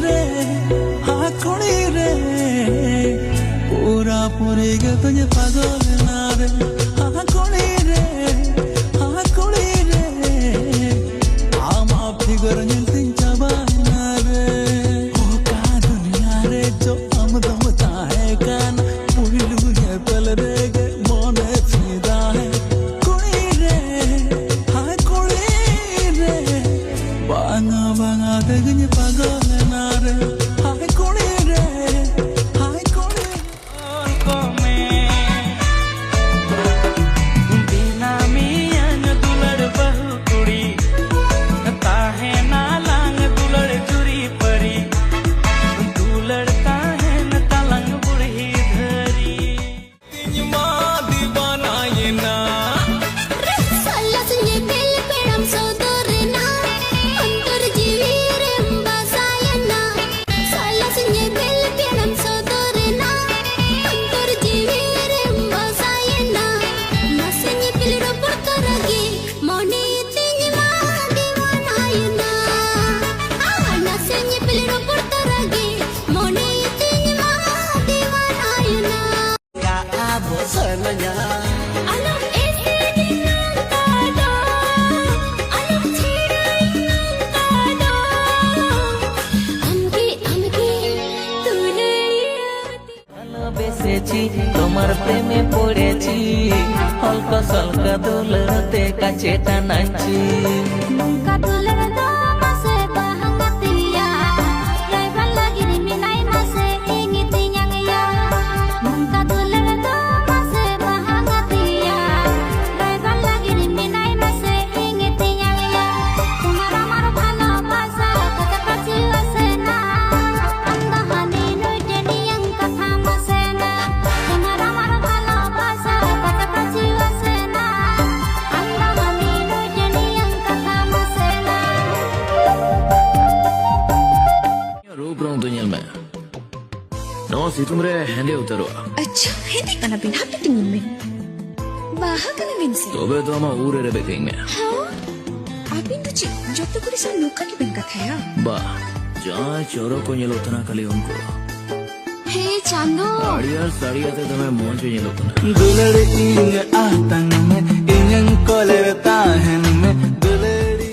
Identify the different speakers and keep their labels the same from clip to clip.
Speaker 1: रे हाँ कुड़ी रे पूरा पूरी के तुझे पागल ना रे हाँ कुड़ी रे आम फिगर मिलती जबाना रे ओ का दुनिया रे जो हम दम चाहे कान पुलू ये पल रे के मोने फिदा है कुड़ी रे हाँ कुड़ी रे बांगा बांगा देखने पागल ना रे हाँ कुड़ी रे हाँ कुड़ी
Speaker 2: को में बिना मियान दुलड़ बहु कुड़ी ताहे ना लांग दुलड़ चुरी परी दुलड़ता है न तलंग बुढ़ी धरी तिनमा दीवाना ये ना
Speaker 3: Salah senyepil pedang sodorna Antar jiwi remba sayana Salah senyepil pedang sodorna Antar jiwi remba sayana Na senyepil ropor karagi Mone tinjma diwana yana Na senyepil ropor karagi Mone tinjma diwana yana
Speaker 2: ya abosananya
Speaker 3: Alam ese dinang kado Alam chirai nang kado Amke tuleyati
Speaker 2: বেসেছি তোমার প্রেমে পড়েছি হলকা সলকা দোলতে কাছে টানাচ্ছি
Speaker 3: Nungka tular do mase bahangatia Raivan lagi diminai mase ingiti nyang ya Nungka tular do mase bahangatia Raivan lagi diminai mase ingiti nyang ya Tumar amar bhalo basa kata kachi asena Anga hani noi jeni yang katha masena Tumar amar bhalo basa kata kachi asena Anga hani noi jeni yang katha masena
Speaker 4: रूप रहा हूँ दुनिया में नौ सितुम रे हैंडे उतरवा
Speaker 5: अच्छा है देखा ना बिना पिटिंग में बाहर का ना बिनसे
Speaker 4: तो बे तो हम ऊरे रे बेखेंगे
Speaker 5: हाँ अभी तो जब तक पूरी साल लोका की बिनका था यार
Speaker 4: बा जहाँ चोरों को ये लोतना कली उनको
Speaker 5: हे चांदो
Speaker 4: साड़िया ते तुम्हें मोहन जो ये लोतना
Speaker 1: दुलड़ इंग आतंग में इंग कोलेता हन में दुलड़ी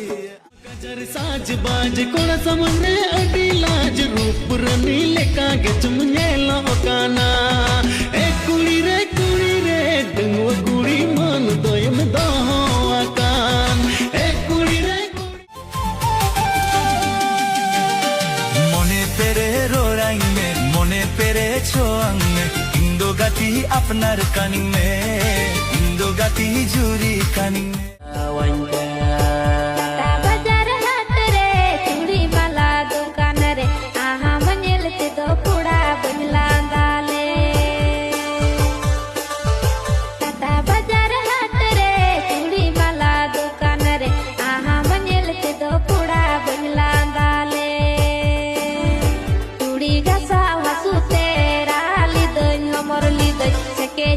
Speaker 2: गजर साज बाज कोण समने अडी लाज रूप रनी लेका गच मुझे लोकाना ए कुड़ी रे दंगो कुड़ी मान दोयम दो आकान ए कुड़ी रे
Speaker 1: मोने पेरे रोरांग में मोने पेरे छोंग में इंदो गाती अपनार कानिंग में इंदो गाती जूरी कानिंग में
Speaker 3: बाजार हाट रे चूड़ी वाला दुकान रे आहा मनेलते तो पूरा बंगला डाले टाटा बाजार हाट रे चूड़ी वाला दुकान रे आहा मनेलते तो पूरा बंगला डाले चूड़ी गसा हसुते राली दन हमर ली दन सके